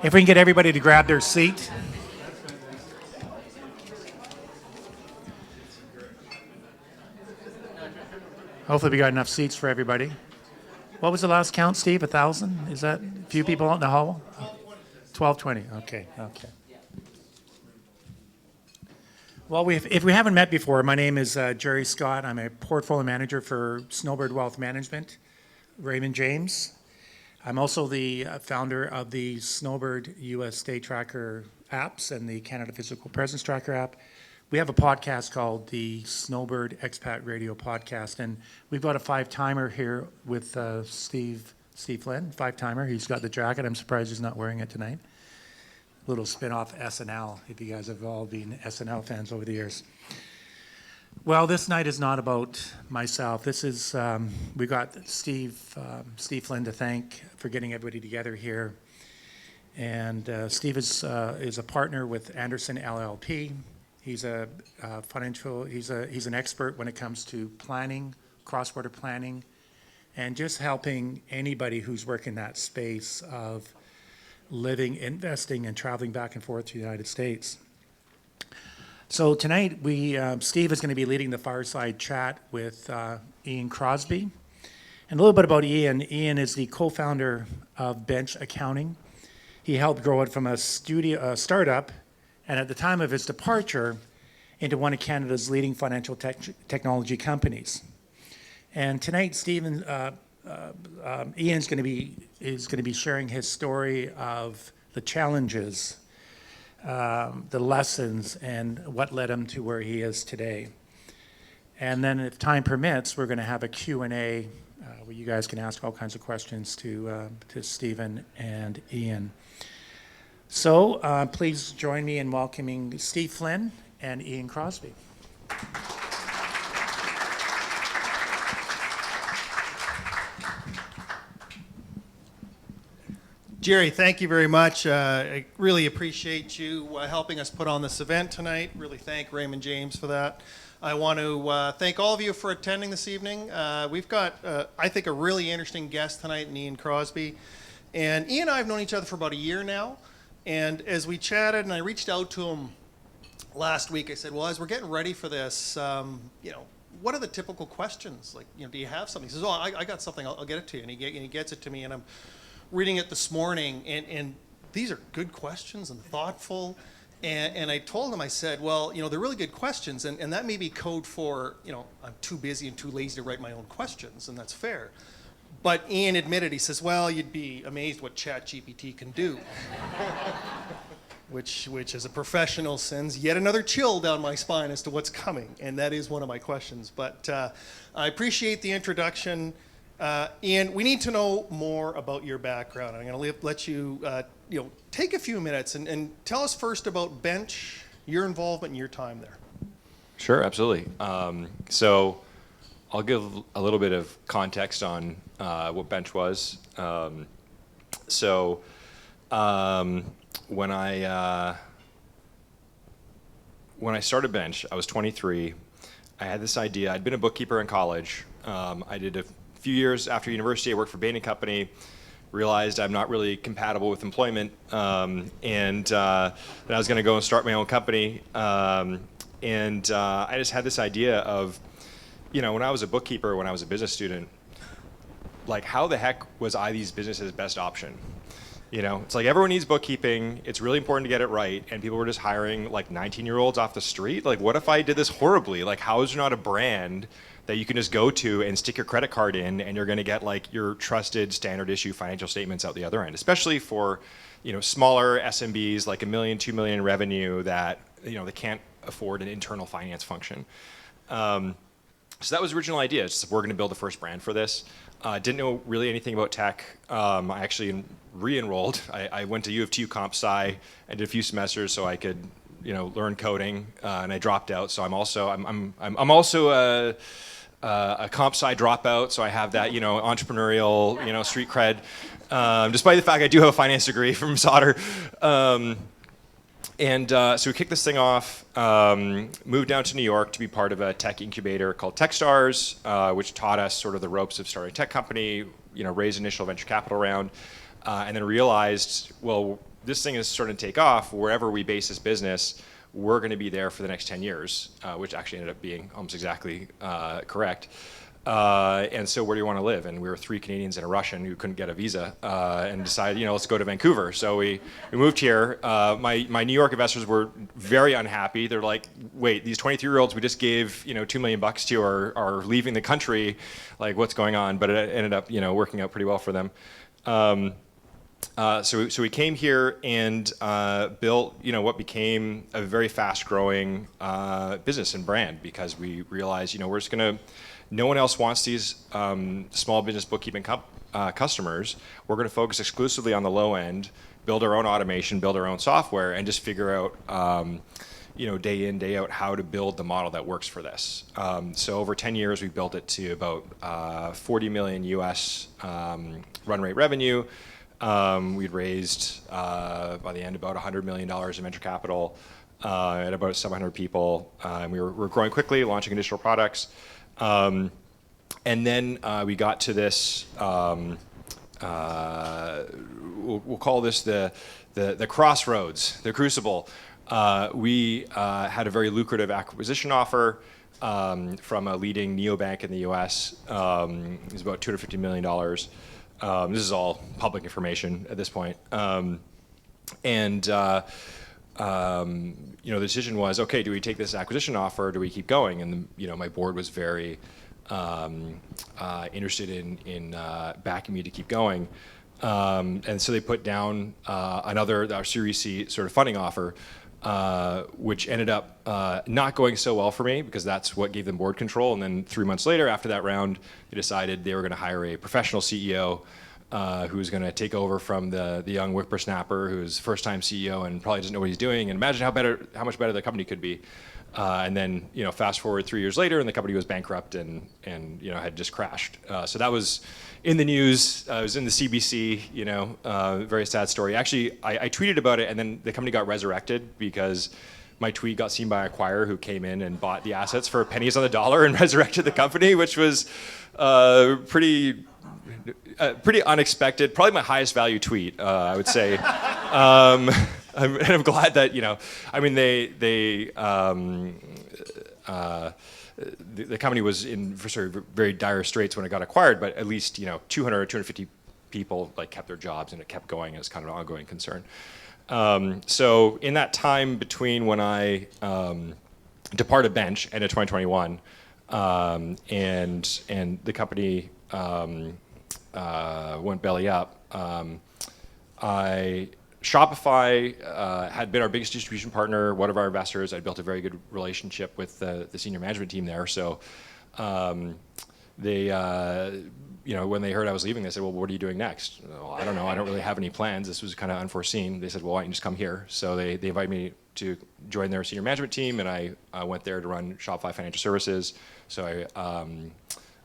If we can get everybody to grab their seat. Hopefully we got enough seats for everybody. What was the last count, Steve? 1,000? Is that a few people out in the hall? 1,220. Okay. Well, if we haven't met before, my name is Jerry Scott. I'm a portfolio manager for Snowbird Wealth Management, Raymond James. I'm also the founder of the Snowbird US State Tracker apps and the Canada Physical Presence Tracker app. We have a podcast called the Snowbird Expat Radio Podcast, and we've got a five-timer here with Steve Flynn, five-timer. He's got the jacket. I'm surprised he's not wearing it tonight. Little spin-off SNL, if you guys have all been SNL fans over the years. Well, this night is not about myself. This is, we got Steve Flynn to thank for getting everybody together here. And Steve is a partner with Anderson LLP. He's a he's an expert when it comes to planning, cross-border planning, and just helping anybody who's working that space of living, investing, and traveling back and forth to the United States. So tonight, Steve is going to be leading the fireside chat with Ian Crosby. And a little bit about Ian. Ian is the co-founder of Bench Accounting. He helped grow it from a startup, and at the time of his departure, into one of Canada's leading financial technology companies. And tonight, Ian's going to be sharing his story of the challenges, the lessons, and what led him to where he is today. And then if time permits, we're going to have a Q&A where you guys can ask all kinds of questions to Stephen and Ian. So please join me in welcoming Steve Flynn and Ian Crosby. Jerry, thank you very much. I really appreciate you helping us put on this event tonight. Really thank Raymond James for that. I want to thank all of you for attending this evening. We've got, I think, a really interesting guest tonight in Ian Crosby. And Ian and I have known each other for about a year now. And as we chatted, and I reached out to him last week, I said, well, as we're getting ready for this, what are the typical questions? Like, do you have something? He says, oh, I got something. I'll get it to you. And he gets it to me, and I'm reading it this morning, and these are good questions and thoughtful. And I told him, I said, well, they're really good questions, and that may be code for, I'm too busy and too lazy to write my own questions, and that's fair. But Ian admitted, he says, well, you'd be amazed what ChatGPT can do. which as a professional sends yet another chill down my spine as to what's coming, and that is one of my questions. But I appreciate the introduction. Ian, we need to know more about your background. I'm going to let you, take a few minutes and tell us first about Bench, your involvement and your time there. Sure, absolutely. So I'll give a little bit of context on what Bench was. When I started Bench, I was 23. I had this idea. I'd been a bookkeeper in college. I did a few years after university. I worked for Bain & Company. Realized I'm not really compatible with employment, and that I was going to go and start my own company. I just had this idea of, when I was a bookkeeper, when I was a business student, like, how the heck was I these businesses' best option? It's like everyone needs bookkeeping. It's really important to get it right. And people were just hiring like 19-year-olds off the street. Like, what if I did this horribly? Like, how is there not a brand that you can just go to and stick your credit card in, and you're going to get like your trusted standard issue financial statements out the other end, especially for, smaller SMBs, like $1 million, $2 million in revenue that, they can't afford an internal finance function. So that was the original idea. It's just, we're going to build the first brand for this. Didn't know really anything about tech. I actually re-enrolled. I went to U of T comp sci and did a few semesters so I could, learn coding, and I dropped out. So I'm also a comp sci dropout. So I have that, entrepreneurial, street cred. Despite the fact I do have a finance degree from Sauder. So we kicked this thing off, moved down to New York to be part of a tech incubator called Techstars, which taught us sort of the ropes of starting a tech company, raised initial venture capital round, and then realized, well, this thing is starting to take off, wherever we base this business, we're going to be there for the next 10 years, which actually ended up being almost exactly correct. And so where do you want to live? And we were 3 Canadians and a Russian who couldn't get a visa and decided, let's go to Vancouver. So we moved here. My New York investors were very unhappy. They're like, wait, these 23-year-olds we just gave, $2 million to are leaving the country. Like, what's going on? But it ended up, working out pretty well for them. So we came here and built, what became a very fast-growing business and brand, because we realized, we're just going to. No one else wants these small business bookkeeping customers. We're going to focus exclusively on the low end, build our own automation, build our own software, and just figure out, day in, day out, how to build the model that works for this. So over 10 years, we built it to about 40 million US run rate revenue. We'd raised, by the end, about $100 million in venture capital at about 700 people. We were growing quickly, launching additional products. And then we got to this, we'll call this the crossroads, the crucible. We had a very lucrative acquisition offer from a leading neobank in the US. It was about $250 million. This is all public information at this point. The decision was, okay, do we take this acquisition offer, or do we keep going? And my board was very interested in backing me to keep going. And so they put down our Series C sort of funding offer, which ended up not going so well for me, because that's what gave them board control. And then 3 months later, after that round, they decided they were going to hire a professional CEO who was going to take over from the young whippersnapper who's first-time CEO and probably doesn't know what he's doing. And imagine how much better the company could be. And then, fast forward 3 years later, and the company was bankrupt and had just crashed. So that was in the news. It was in the CBC. Very sad story. Actually, I tweeted about it, and then the company got resurrected because my tweet got seen by a acquirer who came in and bought the assets for pennies on the dollar and resurrected the company, which was pretty unexpected. Probably my highest value tweet, I would say. I'm glad that the company was in very dire straits when it got acquired, but at least 200 or 250 people kept their jobs, and it kept going as kind of an ongoing concern. So in that time between when I departed Bench, end of 2021, and the company went belly up, Shopify had been our biggest distribution partner, one of our investors. I built a very good relationship with the senior management team there. So they, when they heard I was leaving, they said, well, what are you doing next? Well, I don't know. I don't really have any plans. This was kind of unforeseen. They said, well, why don't you just come here? So they invited me to join their senior management team, and I went there to run Shopify Financial Services. So some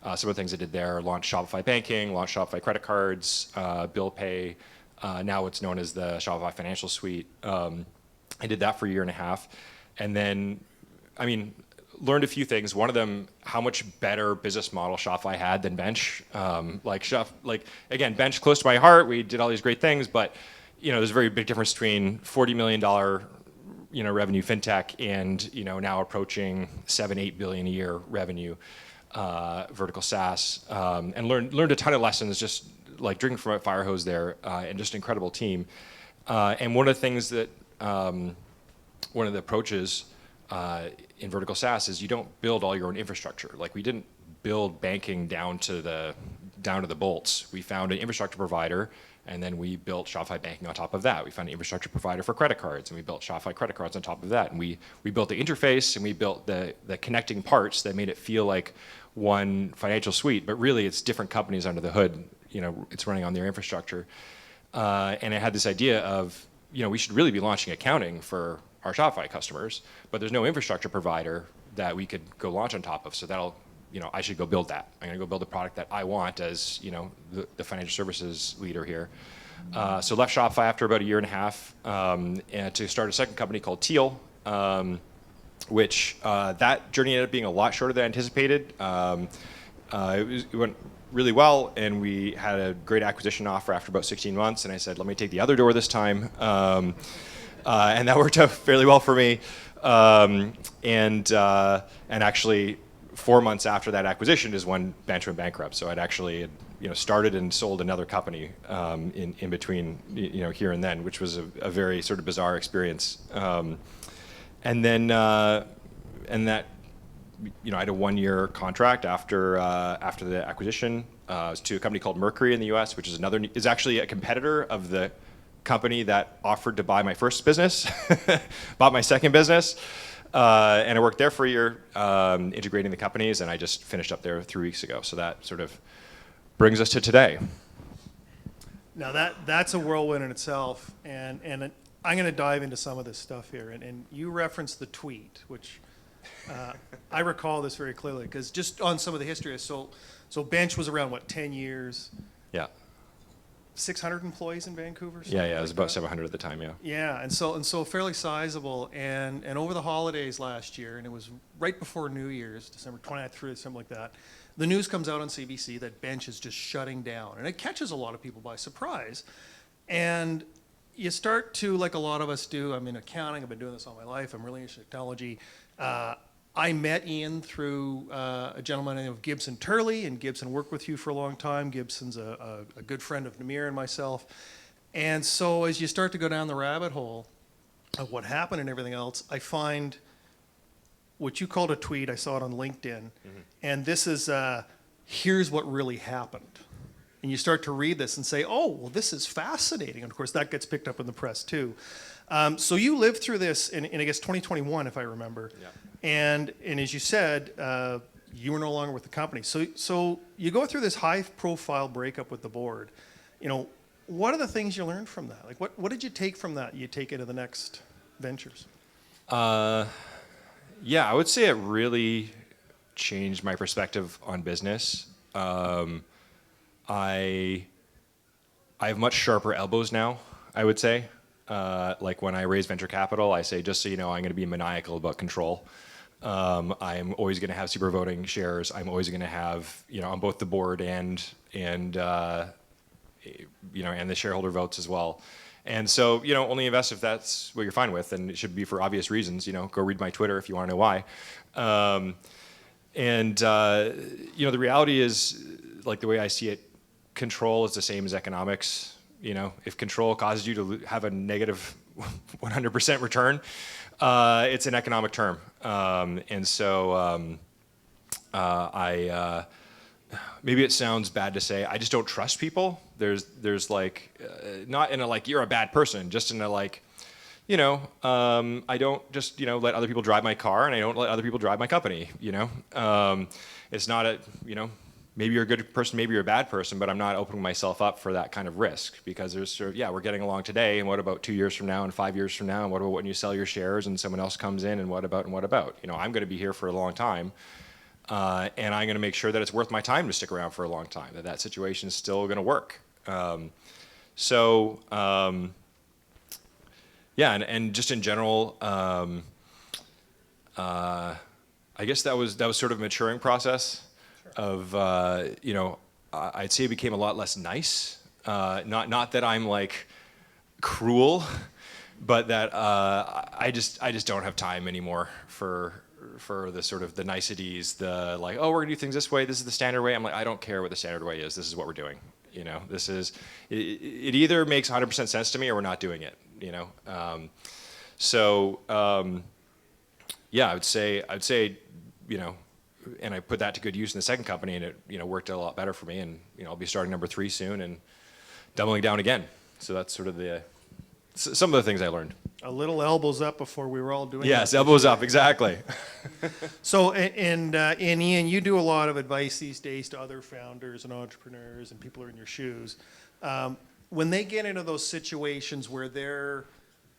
of the things I did there: launched Shopify Banking, launched Shopify Credit Cards, Bill Pay, now what's known as the Shopify Financial Suite. I did that for a year and a half. And then, learned a few things. One of them, how much better business model Shopify had than Bench. Again, Bench, close to my heart. We did all these great things, but there's a very big difference between $40 million revenue fintech and now approaching $7-8 billion a year revenue vertical SaaS, and learned a ton of lessons just drinking from a fire hose there, and just an incredible team. And one of the things that one of the approaches in vertical SaaS is you don't build all your own infrastructure. We didn't build banking down to the bolts. We found an infrastructure provider, and then we built Shopify Banking on top of that. We found an infrastructure provider for credit cards, and we built Shopify Credit Cards on top of that. And we built the interface, and we built the connecting parts that made it feel like one financial suite, but really it's different companies under the hood. It's running on their infrastructure. And I had this idea of, we should really be launching accounting for our Shopify customers, but there's no infrastructure provider that we could go launch on top of. So that'll, I should go build that. I'm gonna go build a product that I want as, the financial services leader here. So left Shopify after about a year and a half, and to start a second company called Teal, which that journey ended up being a lot shorter than I anticipated. It went really well, and we had a great acquisition offer after about 16 months, and I said, let me take the other door this time. And that worked out fairly well for me. And actually, 4 months after that acquisition is when Bench went bankrupt. So I'd actually started and sold another company in between here and then, which was a very sort of bizarre experience. And then that I had a 1-year contract after the acquisition. It was to a company called Mercury in the U.S., which is actually a competitor of the company that offered to buy my first business, bought my second business, and I worked there for a year, integrating the companies, and I just finished up there 3 weeks ago. So that sort of brings us to today. Now that's a whirlwind in itself, and I'm going to dive into some of this stuff here. And you referenced the tweet, which I recall this very clearly, because just on some of the history, so Bench was around, 10 years? Yeah. 600 employees in Vancouver? Yeah, it was about 700 at the time, yeah. Yeah, and so fairly sizable. And over the holidays last year, and it was right before New Year's, December 29th through something like that, the news comes out on CBC that Bench is just shutting down. And it catches a lot of people by surprise. And you start to, like a lot of us do, I'm in accounting, I've been doing this all my life, I'm really into technology. I met Ian through a gentleman named Gibson Turley, and Gibson worked with you for a long time. Gibson's a good friend of Namir and myself. And so as you start to go down the rabbit hole of what happened and everything else, I find what you called a tweet. I saw it on LinkedIn. Mm-hmm. And this is, here's what really happened. And you start to read this and say, oh, well, this is fascinating. And of course, that gets picked up in the press too. So you lived through this in I guess, 2021, if I remember. Yeah. And as you said, you were no longer with the company. So you go through this high-profile breakup with the board. What are the things you learned from that? Like, what did you take from that you take into the next ventures? Yeah, I would say it really changed my perspective on business. I have much sharper elbows now, I would say. Like when I raise venture capital, I say, just so you know, I'm going to be maniacal about control. I'm always going to have super voting shares. I'm always going to have, on both the board and the shareholder votes as well. And so, only invest if that's what you're fine with, and it should be for obvious reasons. Go read my Twitter if you want to know why. The reality is, like the way I see it, control is the same as economics. If control causes you to have a negative 100% return, it's an economic term. Maybe it sounds bad to say, I just don't trust people. There's like, not in a like, you're a bad person, just in a like, I don't just, let other people drive my car, and I don't let other people drive my company, It's not a, maybe you're a good person, maybe you're a bad person, but I'm not opening myself up for that kind of risk, because there's sort of, we're getting along today, and what about 2 years from now and 5 years from now, and what about when you sell your shares and someone else comes in, and what about? I'm going to be here for a long time, and I'm going to make sure that it's worth my time to stick around for a long time, that situation is still going to work. And just in general, I guess that was sort of a maturing process. Of I'd say it became a lot less nice. Not that I'm like cruel, but that I just don't have time anymore for the sort of the niceties, the like, oh, we're gonna do things this way. This is the standard way. I'm like, I don't care what the standard way is. This is what we're doing. This is it either makes 100% sense to me or we're not doing it. I would say and I put that to good use in the second company, and it worked out a lot better for me. And I'll be starting number 3 soon and doubling down again. So that's sort of some of the things I learned. A little elbows up before we were all doing. Yes, elbows up, exactly. So, and Ian, you do a lot of advice these days to other founders and entrepreneurs and people who are in your shoes. When they get into those situations where their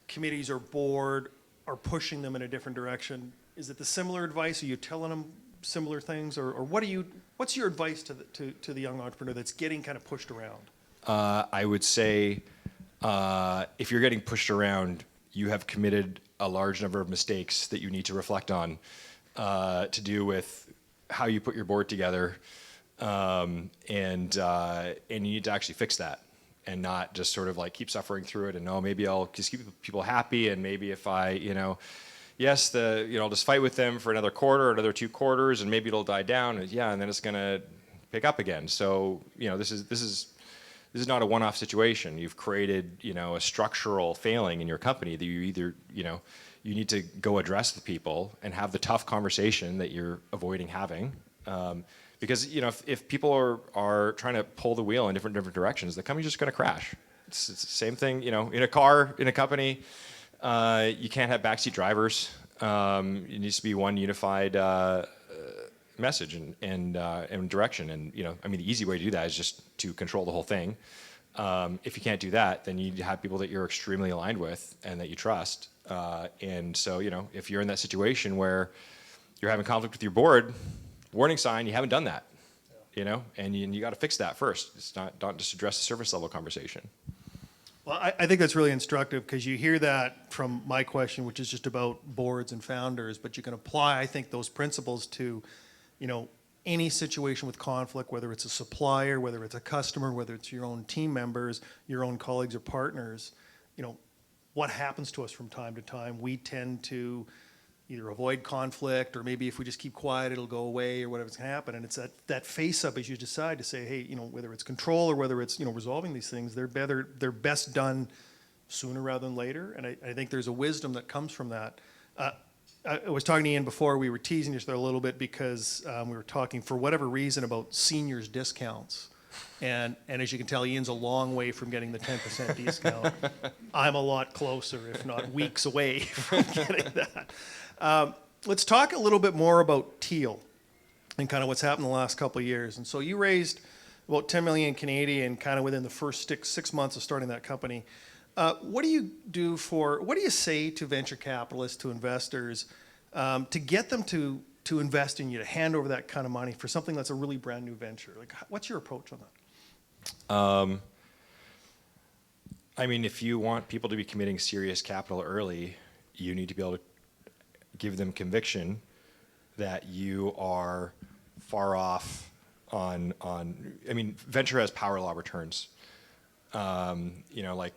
committees or board are pushing them in a different direction, is it the similar advice? Are you telling them similar things, or what's your advice to the young entrepreneur that's getting kind of pushed around? I would say if you're getting pushed around, you have committed a large number of mistakes that you need to reflect on to do with how you put your board together, And you need to actually fix that and not just sort of like keep suffering through it and maybe I'll just keep people happy and maybe if I, yes, I'll just fight with them for another quarter, another 2 quarters, and maybe it'll die down. And then it's gonna pick up again. So this is not a one-off situation. You've created a structural failing in your company that you either you need to go address the people and have the tough conversation that you're avoiding having. Because if people are trying to pull the wheel in different directions, the company's just going to crash. It's the same thing, in a car, in a company. You can't have backseat drivers. It needs to be one unified message and direction. And the easy way to do that is just to control the whole thing. If you can't do that, then you need to have people that you're extremely aligned with and that you trust. And so if you're in that situation where you're having conflict with your board, warning sign, you haven't done that. And you got to fix that first. It's not just address the surface level conversation. Well, I think that's really instructive because you hear that from my question, which is just about boards and founders, but you can apply, I think, those principles to, any situation with conflict, whether it's a supplier, whether it's a customer, whether it's your own team members, your own colleagues or partners. What happens to us from time to time? We tend to either avoid conflict or maybe if we just keep quiet, it'll go away or whatever's going to happen. And it's that face up as you decide to say, hey, whether it's control or whether it's, resolving these things, they're best done sooner rather than later. And I think there's a wisdom that comes from that. I was talking to Ian before, we were teasing each other a little bit because we were talking for whatever reason about seniors discounts. And as you can tell, Ian's a long way from getting the 10% discount. I'm a lot closer, if not weeks away from getting that. Let's talk a little bit more about Teal and kind of what's happened the last couple of years. And so you raised about 10 million Canadian kind of within the first 6 months of starting that company. What do you say to venture capitalists, to investors, to get them to invest in you, to hand over that kind of money for something that's a really brand new venture? Like, what's your approach on that? If you want people to be committing serious capital early, you need to be able to give them conviction that you are far off on venture has power law returns. Like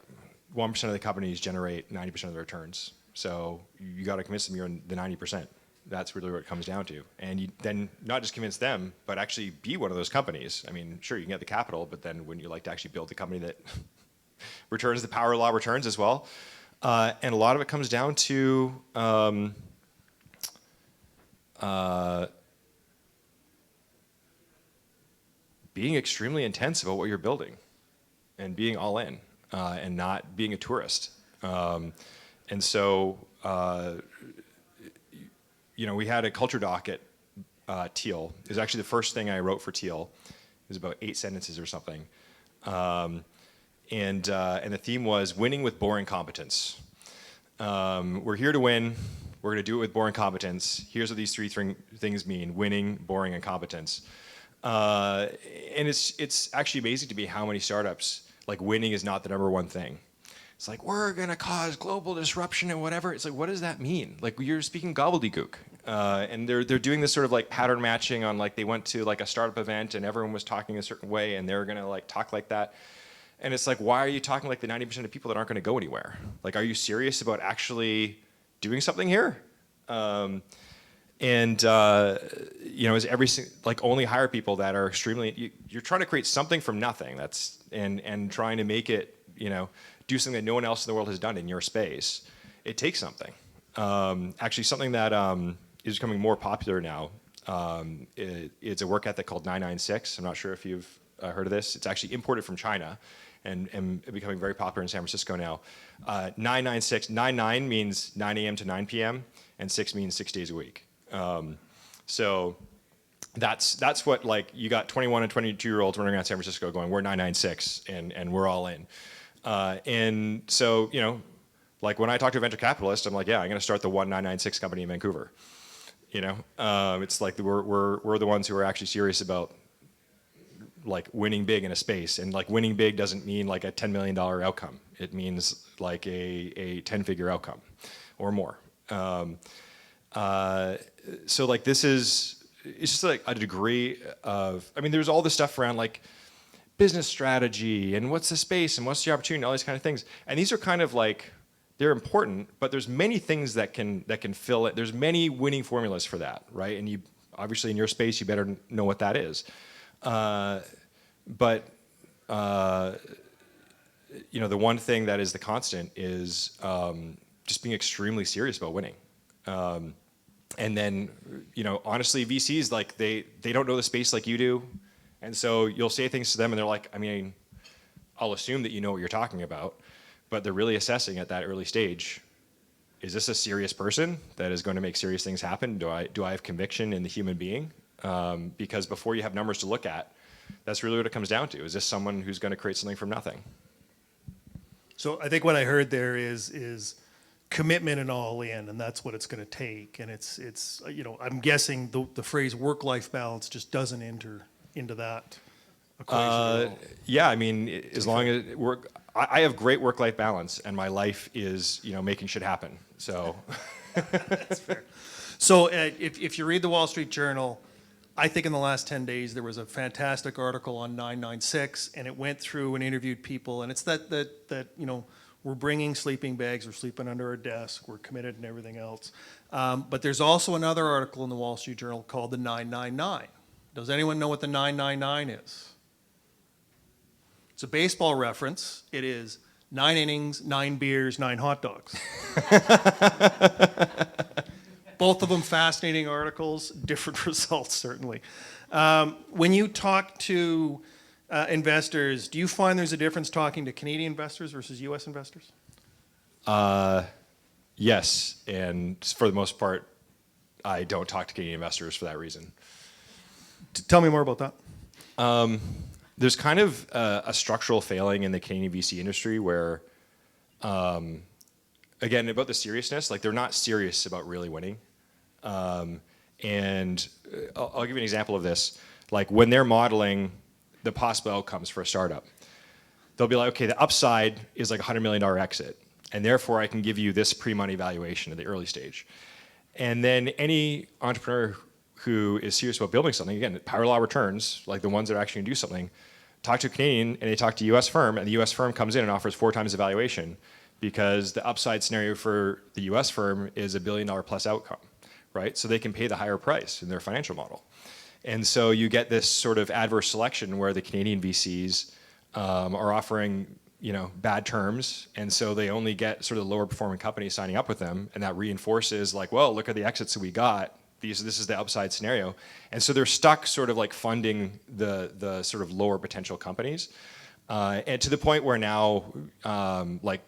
1% of the companies generate 90% of the returns. So you got to convince them you're in the 90%. That's really what it comes down to. And you then not just convince them, but actually be one of those companies. Sure, you can get the capital, but then wouldn't you like to actually build the company that returns the power law returns as well? And a lot of it comes down to being extremely intense about what you're building and being all in and not being a tourist. And so, we had a culture doc at Teal. It was actually the first thing I wrote for Teal. It was about 8 sentences or something. And the theme was winning with boring competence. We're here to win. We're going to do it with boring competence. Here's what these 3 things mean: winning, boring, and competence. And it's actually amazing to me how many startups, like, winning is not the number one thing. It's like, we're going to cause global disruption and whatever. It's like, what does that mean? Like, you're speaking gobbledygook. And they're doing this sort of like pattern matching on, like, they went to like a startup event and everyone was talking a certain way and they're going to like talk like that. And it's like, why are you talking like the 90% of people that aren't going to go anywhere? Like, are you serious about actually doing something here? Is only hire people that are extremely, you're trying to create something from nothing. And trying to make it, do something that no one else in the world has done in your space. It takes something. Actually, something that is becoming more popular now. It's a work ethic called 996. I'm not sure if you've heard of this. It's actually imported from China and becoming very popular in San Francisco now. 996, 99 means 9 a.m. to 9 p.m. and 6 means 6 days a week. So that's what, like, you got 21 and 22-year-olds running around San Francisco going, we're 996 and we're all in. And so, like, when I talk to a venture capitalist, I'm like, yeah, I'm going to start the 1996 company in Vancouver. It's like we're the ones who are actually serious about, like, winning big in a space. And, like, winning big doesn't mean like a $10 million outcome. It means like a 10-figure outcome or more. So, like, this is, it's just like a degree of, I mean, there's all this stuff around like business strategy and what's the space and what's the opportunity and all these kind of things. And these are kind of like, they're important, but there's many things that can fill it. There's many winning formulas for that, right? And you, obviously in your space, you better know what that is. But you know, the one thing that is the constant is just being extremely serious about winning. And then, you know, honestly, VCs, like they don't know the space like you do. And so you'll say things to them and they're like, I mean, I'll assume that you know what you're talking about, but they're really assessing at that early stage, is this a serious person that is going to make serious things happen? Do I have conviction in the human being? Because before you have numbers to look at, that's really what it comes down to. Is this someone who's going to create something from nothing? So I think what I heard there is commitment and all in, and that's what it's going to take. And it's you know, I'm guessing the phrase work-life balance just doesn't enter into that equation at all. Yeah, I mean, as long as I have great work-life balance, and my life is, you know, making shit happen. So That's fair. So if you read the Wall Street Journal, I think in the last 10 days there was a fantastic article on 996, and it went through and interviewed people, and it's that you know, we're bringing sleeping bags, we're sleeping under our desk, we're committed and everything else. But there's also another article in the Wall Street Journal called the 999. Does anyone know what the 999 is? It's a baseball reference. It is 9 innings, 9 beers, 9 hot dogs. Both of them fascinating articles, different results, certainly. When you talk to investors, do you find there's a difference talking to Canadian investors versus US investors? yes, and for the most part, I don't talk to Canadian investors for that reason. Tell me more about that. There's kind of a structural failing in the Canadian VC industry where, again, about the seriousness, like they're not serious about really winning. And I'll give you an example of this. Like when they're modeling the possible outcomes for a startup, they'll be like, okay, the upside is like a $100 million exit, and therefore I can give you this pre-money valuation at the early stage. And then any entrepreneur who is serious about building something, again, power law returns, like the ones that are actually going to do something, talk to a Canadian and they talk to a US firm, and the US firm comes in and offers 4 times the valuation because the upside scenario for the US firm is $1 billion plus outcome, right? So they can pay the higher price in their financial model. And so you get this sort of adverse selection where the Canadian VCs are offering, you know, bad terms, and so they only get sort of lower performing companies signing up with them, and that reinforces like, well, look at the exits that we got. This is the upside scenario, and so they're stuck sort of like funding the sort of lower potential companies, and to the point where now, like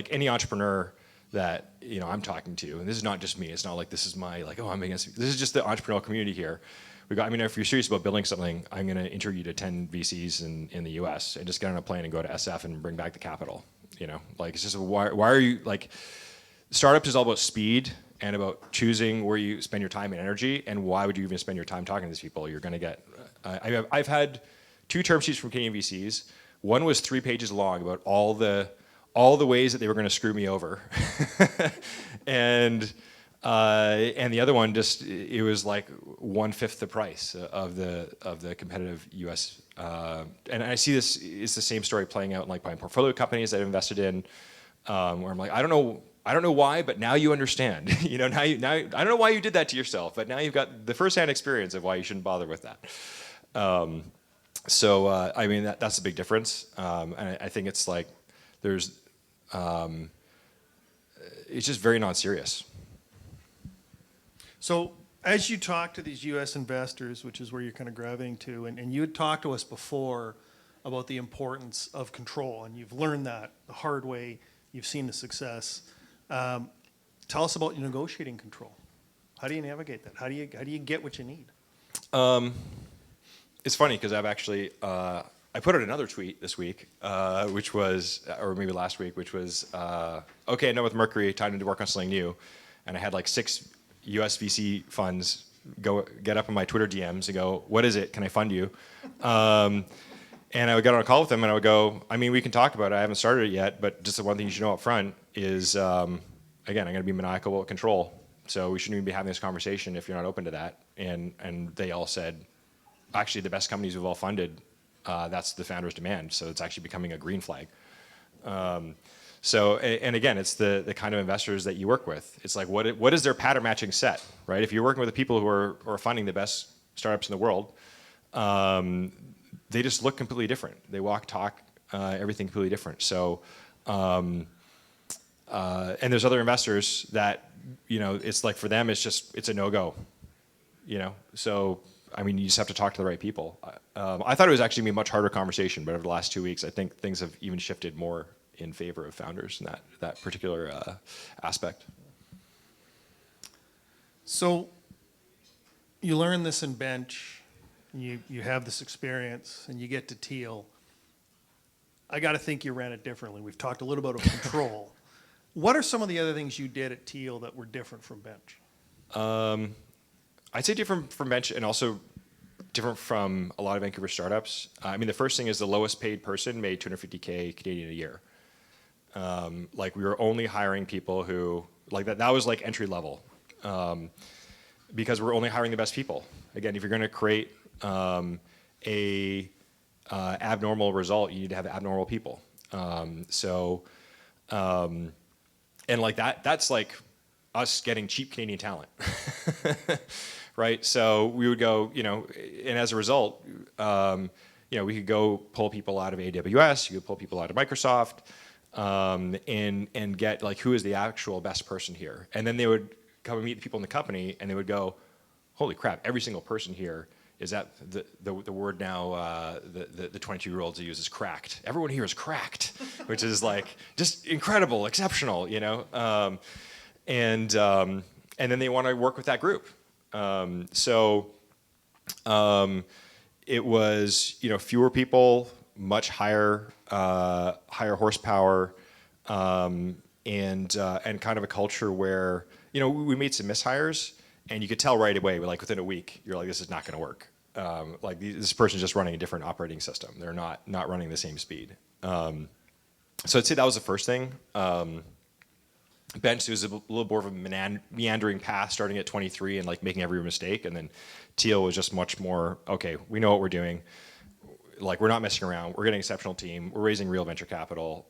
any entrepreneur that, you know, I'm talking to, and this is not just me. It's not like this is my like, oh, I'm against. This is just the entrepreneurial community here. I mean, if you're serious about building something, I'm going to interview you to 10 VCs in the U.S. and just get on a plane and go to SF and bring back the capital. You know, like it's just why are you like? Startups is all about speed and about choosing where you spend your time and energy, and why would you even spend your time talking to these people? You're going to get. I've had 2 term sheets from Canadian VCs. One was 3 pages long about all the ways that they were going to screw me over, and the other one just it was like 1/5 the price of the competitive U.S. And I see this is the same story playing out in like my portfolio companies that I've invested in, where I'm like, I don't know why, but now you understand. You know, now I don't know why you did that to yourself, but now you've got the firsthand experience of why you shouldn't bother with that. So I mean that's a big difference, and I think it's like there's it's just very non-serious. So as you talk to these U.S. investors, which is where you're kind of gravitating to, and you had talked to us before about the importance of control, and you've learned that the hard way, you've seen the success. Tell us about negotiating control. How do you navigate that? How do you get what you need? It's funny because I've actually I put out another tweet this week, which was, or maybe last week, which was, okay, now with Mercury, time to work on something new, and I had like 6 US VC funds get up in my Twitter DMs and go, what is it? Can I fund you? And I would get on a call with them and I would go, I mean, we can talk about it. I haven't started it yet, but just the one thing you should know up front is, again, I'm going to be maniacal about control. So we shouldn't even be having this conversation if you're not open to that. And they all said, actually, the best companies we've all funded, that's the founder's demand. So it's actually becoming a green flag. And again, it's the kind of investors that you work with. It's like, what is their pattern matching set, right? If you're working with the people who are funding the best startups in the world, they just look completely different. They walk, talk, everything completely different. So, and there's other investors that, it's like for them, it's a no-go, So, I mean, you just have to talk to the right people. I thought it was actually going to be a much harder conversation, but over the last 2 weeks, I think things have even shifted more in favor of founders in that particular aspect. So you learn this in bench, you have this experience, and you get to Teal. I got to think you ran it differently. We've talked a little bit about control. What are some of the other things you did at Teal that were different from bench? I'd say different from bench and also different from a lot of Vancouver startups. I mean, the first thing is the lowest paid person made 250K Canadian a year. Like we were only hiring people who like that was like entry level, because we're only hiring the best people. Again, if you're going to create a abnormal result, you need to have abnormal people. And like that's like us getting cheap Canadian talent, right? So we would go, and as a result, we could go pull people out of AWS, you could pull people out of Microsoft. And get like who is the actual best person here, and then they would come and meet the people in the company, and they would go, "Holy crap! Every single person here is that the word now the 22-year-olds use is cracked. Everyone here is cracked, which is like just incredible, exceptional, and then they want to work with that group. It was fewer people, much higher horsepower, and kind of a culture where we made some mishires, and you could tell right away, like within a week, you're like, this is not going to work. Like this person's just running a different operating system. They're not running the same speed. So I'd say that was the first thing. Bench was a little more of a meandering path, starting at 23 and like making every mistake, and then Teal was just much more okay. We know what we're doing. Like we're not messing around. We're getting an exceptional team. We're raising real venture capital.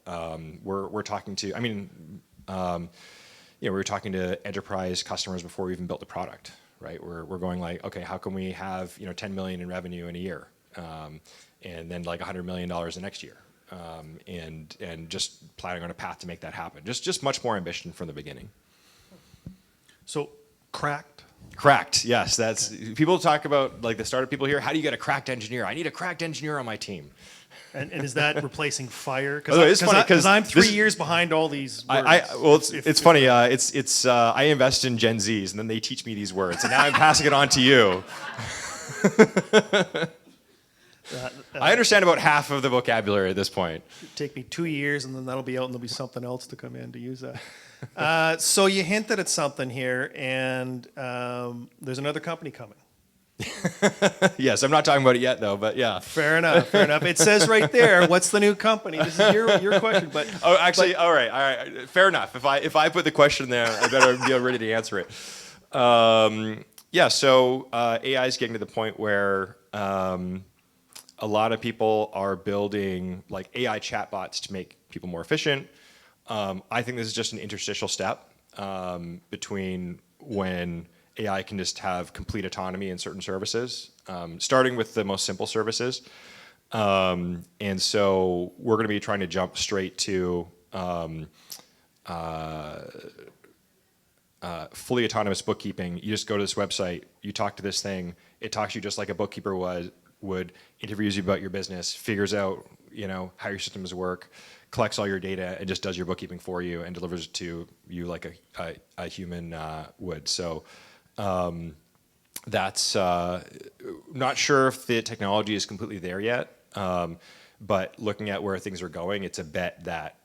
We're talking to. I mean, we were talking to enterprise customers before we even built the product, right? We're going like, okay, how can we have 10 million in revenue in a year, and then like $100 million the next year, and just planning on a path to make that happen. Just much more ambition from the beginning. So, cracked, yes. That's people talk about like the startup people here. How do you get a cracked engineer? I need a cracked engineer on my team. And is that replacing fire? It's funny because I'm 3 years behind all these words. It's funny. I invest in Gen Zs, and then they teach me these words, and now I'm passing it on to you. I understand about half of the vocabulary at this point. It'll take me 2 years, and then that'll be out, and there'll be something else to come in to use that. So you hinted at something here, and there's another company coming. Yes, I'm not talking about it yet, though, but yeah. Fair enough. It says right there, what's the new company? This is your question, but all right, fair enough. If I put the question there, I better be ready to answer it. So AI is getting to the point where a lot of people are building like AI chatbots to make people more efficient. I think this is just an interstitial step between when AI can just have complete autonomy in certain services, starting with the most simple services. And so we're going to be trying to jump straight to fully autonomous bookkeeping. You just go to this website, you talk to this thing, it talks to you just like a bookkeeper would, interviews you about your business, figures out how your systems work, collects all your data, and just does your bookkeeping for you and delivers it to you like a human would. So that's not sure if the technology is completely there yet, but looking at where things are going, it's a bet that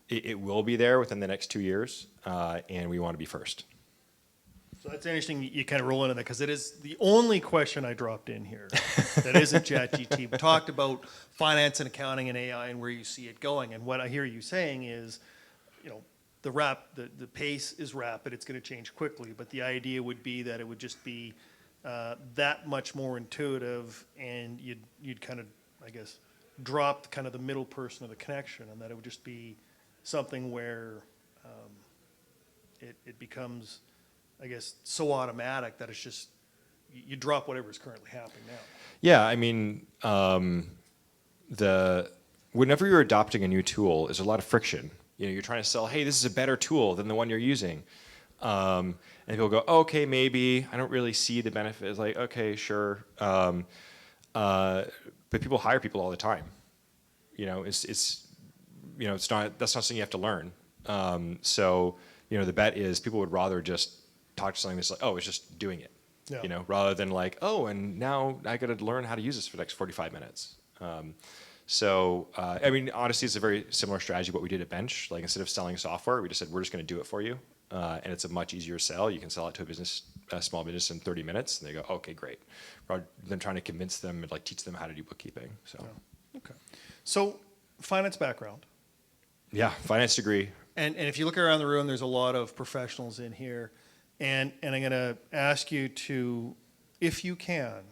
it will be there within the next 2 years, and we want to be first. So that's interesting. You kind of roll into that because it is the only question I dropped in here that isn't ChatGPT. We talked about finance and accounting and AI and where you see it going, and what I hear you saying is, the pace is rapid, it's going to change quickly, but the idea would be that it would just be that much more intuitive, and you'd kind of, I guess, drop kind of the middle person of the connection, and that it would just be something where it becomes, I guess, so automatic that it's just, you drop whatever is currently happening now. Yeah, I mean, whenever you're adopting a new tool, there's a lot of friction. You know, you're trying to sell, hey, this is a better tool than the one you're using. And people go, oh, okay, maybe. I don't really see the benefit. It's like, okay, sure. But people hire people all the time. You know, that's not something you have to learn. So, you know, the bet is people would rather just talk to something that's like, oh, it's just doing it. Yeah. You know, rather than like, oh, and now I got to learn how to use this for the next 45 minutes. I mean, honestly, it's a very similar strategy to what we did at Bench. Like, instead of selling software, we just said, we're just going to do it for you. And it's a much easier sell. You can sell it to a small business in 30 minutes, and they go, okay, great. Rather than trying to convince them and like teach them how to do bookkeeping. So, Yeah. Okay. So, finance background. yeah, finance degree. And if you look around the room, there's a lot of professionals in here. And I'm going to ask you to, if you can,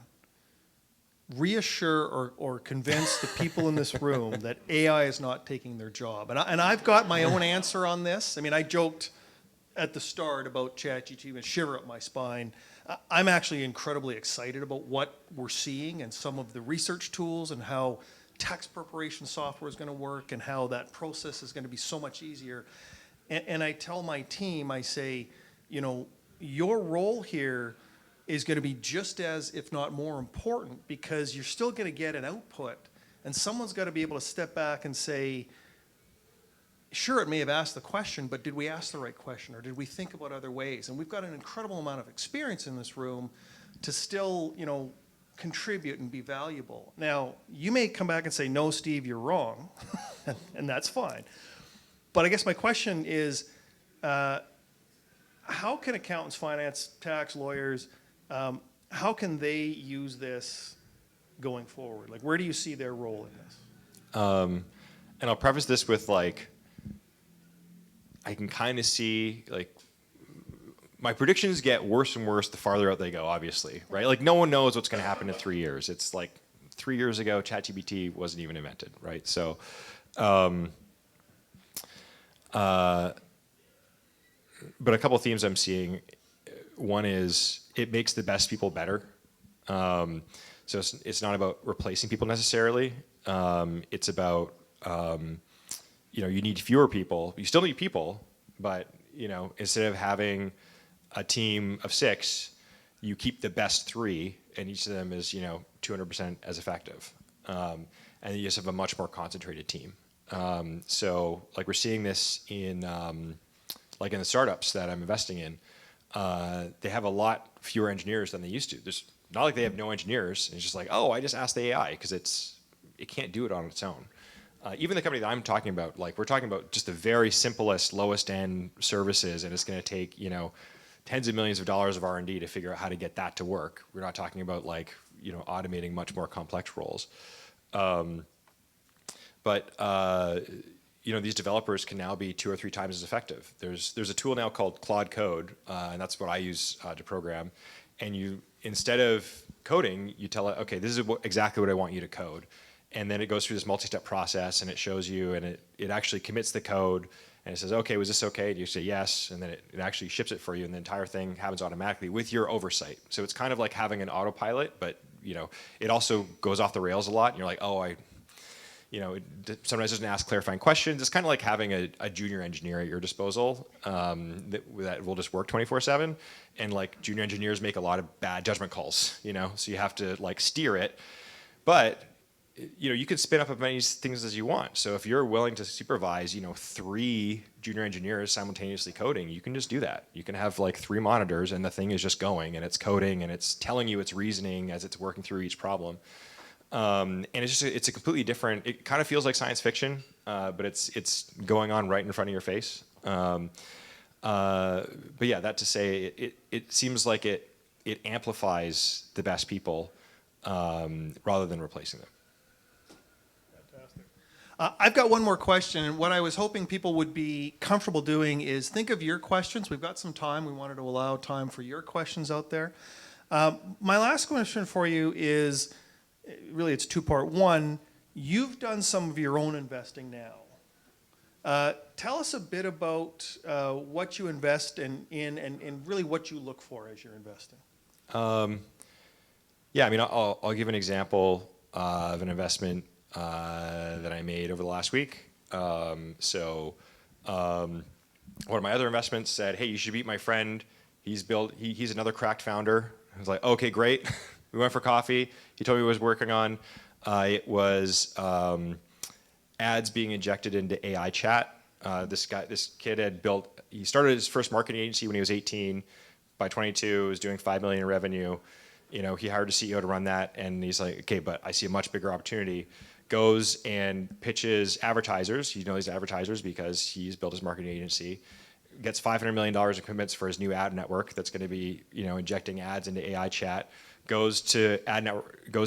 reassure or convince the people in this room that AI is not taking their job. And I've got my own answer on this. I mean, I joked at the start about ChatGPT and shiver up my spine. I'm actually incredibly excited about what we're seeing and some of the research tools and how tax preparation software is going to work and how that process is going to be so much easier. And I tell my team, I say, you know, your role here is going to be just as, if not more important, because you're still going to get an output, and someone's got to be able to step back and say, sure, it may have asked the question, but did we ask the right question, or did we think about other ways? And we've got an incredible amount of experience in this room to still, you know, contribute and be valuable. Now, you may come back and say, no, Steve, you're wrong, and that's fine. But I guess my question is, how can accountants, finance, tax, lawyers, how can they use this going forward? Like, where do you see their role in this? And I'll preface this with like, I can kind of see like, my predictions get worse and worse the farther out they go, obviously, right? Like, no one knows what's going to happen in 3 years. It's like 3 years ago, ChatGPT wasn't even invented, right? So, but a couple of themes I'm seeing. One is it makes the best people better. So it's not about replacing people necessarily. It's about, you know, you need fewer people. You still need people, but, you know, instead of having a team of 6, you keep the best 3, and each of them is, you know, 200% as effective. And you just have a much more concentrated team. So like we're seeing this in, like in the startups that I'm investing in, they have a lot fewer engineers than they used to. There's not like they have no engineers. It's just like, oh, I just asked the AI because it can't do it on its own. Even the company that I'm talking about, like we're talking about just the very simplest, lowest end services, and it's going to take, you know, tens of millions of dollars of R&D to figure out how to get that to work. We're not talking about like, you know, automating much more complex roles. You know, these developers can now be 2 or 3 times as effective. There's a tool now called Claude Code, and that's what I use to program. And you, instead of coding, you tell it, okay, this is exactly what I want you to code. And then it goes through this multi-step process, and it shows you, and it actually commits the code, and it says, okay, was this okay? And you say yes, and then it actually ships it for you, and the entire thing happens automatically with your oversight. So it's kind of like having an autopilot, but you know, it also goes off the rails a lot, and you're like, oh, you know, it sometimes doesn't ask clarifying questions. It's kind of like having a junior engineer at your disposal that will just work 24/7. And like junior engineers make a lot of bad judgment calls, you know, so you have to like steer it. But, you know, you can spin up as many things as you want. So if you're willing to supervise, you know, 3 junior engineers simultaneously coding, you can just do that. You can have like 3 monitors and the thing is just going and it's coding and it's telling you its reasoning as it's working through each problem. And it's a completely different, it kind of feels like science fiction, but it's going on right in front of your face. But yeah, that to say, it seems like it amplifies the best people rather than replacing them. Fantastic. I've got one more question, and what I was hoping people would be comfortable doing is think of your questions. We've got some time. We wanted to allow time for your questions out there. My last question for you is, really it's two-part. One, you've done some of your own investing now. Tell us a bit about what you invest in and really what you look for as you're investing. Yeah, I mean, I'll give an example of an investment that I made over the last week. One of my other investments said, "Hey, you should meet my friend. He's another cracked founder." I was like, "Okay, great." We went for coffee. He told me what he was working on. It was ads being injected into AI chat. This kid he started his first marketing agency when he was 18. By 22, was doing $5 million in revenue. You know, he hired a CEO to run that, and he's like, "Okay, but I see a much bigger opportunity." Goes and pitches advertisers. You know these advertisers because he's built his marketing agency. Gets $500 million in commitments for his new ad network that's going to be, injecting ads into AI chat. Goes to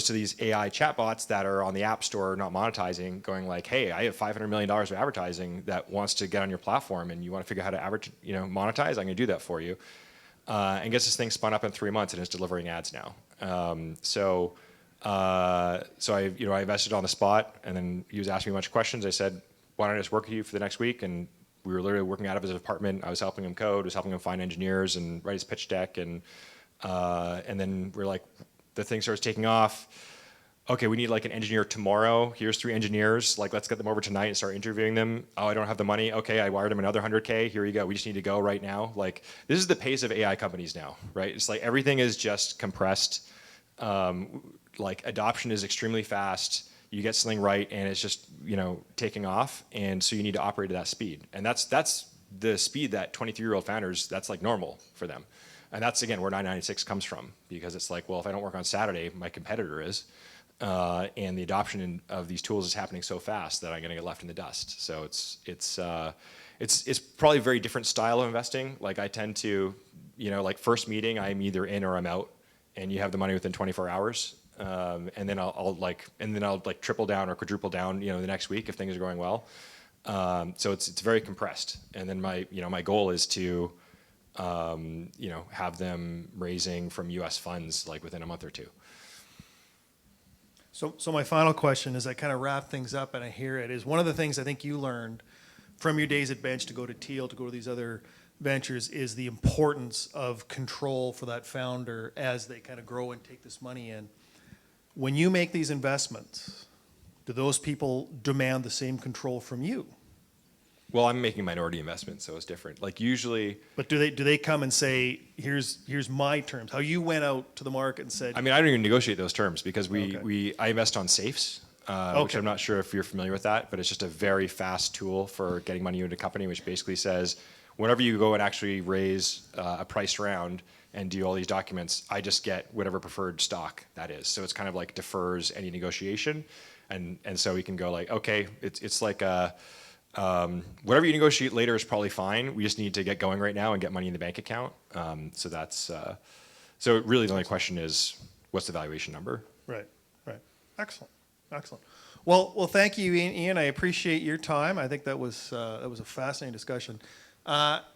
these AI chatbots that are on the App Store not monetizing, going like, "Hey, I have $500 million of advertising that wants to get on your platform, and you want to figure out how to monetize? I'm going to do that for you." And gets this thing spun up in 3 months and is delivering ads now. So I invested on the spot, and then he was asking me a bunch of questions. I said, "Why don't I just work with you for the next week?" And we were literally working out of his apartment. I was helping him code, was helping him find engineers and write his pitch deck, and then we're like, the thing starts taking off. Okay, we need like an engineer tomorrow. Here's 3 engineers. Like, let's get them over tonight and start interviewing them. Oh, I don't have the money. Okay, I wired him another 100K. Here you go. We just need to go right now. Like, this is the pace of AI companies now, right? It's like everything is just compressed. Like, adoption is extremely fast. You get something right, and it's just taking off. And so you need to operate at that speed. And that's the speed that 23-year-old founders. That's like normal for them. And that's again where 996 comes from, because it's like, well, if I don't work on Saturday, my competitor is. And the adoption of these tools is happening so fast that I'm going to get left in the dust. So it's probably a very different style of investing. Like, I tend to, like, first meeting, I'm either in or I'm out, and you have the money within 24 hours. And then I'll triple down or quadruple down, the next week if things are going well. So it's very compressed. And then my goal is to, have them raising from U.S. funds like within a month or two. So my final question, as I kind of wrap things up and I hear it, is one of the things I think you learned from your days at Bench to go to Teal, to go to these other ventures, is the importance of control for that founder as they kind of grow and take this money in. When you make these investments, do those people demand the same control from you? Well, I'm making minority investments, so it's different. Like, usually. But do they come and say, here's my terms? How you went out to the market and said? I mean, I don't even negotiate those terms, because Okay. I invest on safes, which I'm not sure if you're familiar with that, but it's just a very fast tool for getting money into a company, which basically says, whenever you go and actually raise a priced round and do all these documents, I just get whatever preferred stock that is. So it's kind of like defers any negotiation, and so we can go like, okay, it's like a. Whatever you negotiate later is probably fine. We just need to get going right now and get money in the bank account. So that's so really the only question is, what's the valuation number? Right. Excellent. Well, thank you, Ian. I appreciate your time. I think that was a fascinating discussion.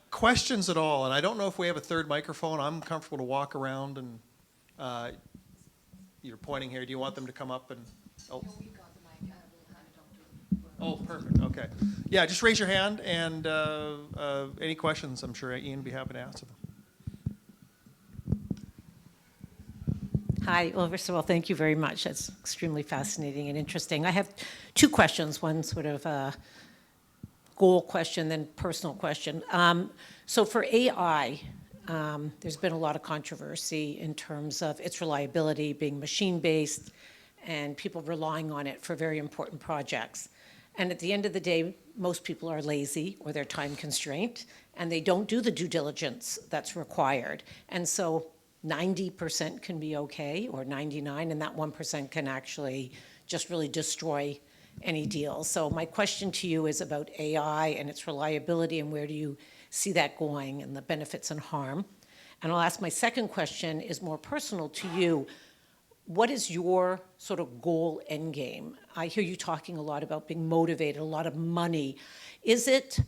Questions at all? And I don't know if we have a third microphone. I'm comfortable to walk around, and you're pointing here. Do you want them to come up and? Oh. No, we've got the mic. We'll hand it on to Oh, perfect. Okay. Yeah, just raise your hand, and any questions, I'm sure Ian would be happy to answer them. Hi. Well, first of all, thank you very much. That's extremely fascinating and interesting. I have 2 questions, one sort of a goal question, then personal question. So for AI, there's been a lot of controversy in terms of its reliability being machine-based and people relying on it for very important projects. And at the end of the day, most people are lazy or they're time constrained, and they don't do the due diligence that's required. And so 90% can be okay, or 99, and that 1% can actually just really destroy any deal. So my question to you is about AI and its reliability, and where do you see that going, and the benefits and harm? And I'll ask my second question is more personal to you. what is your sort of goal end game? I hear you talking a lot about being motivated, a lot of money. Is it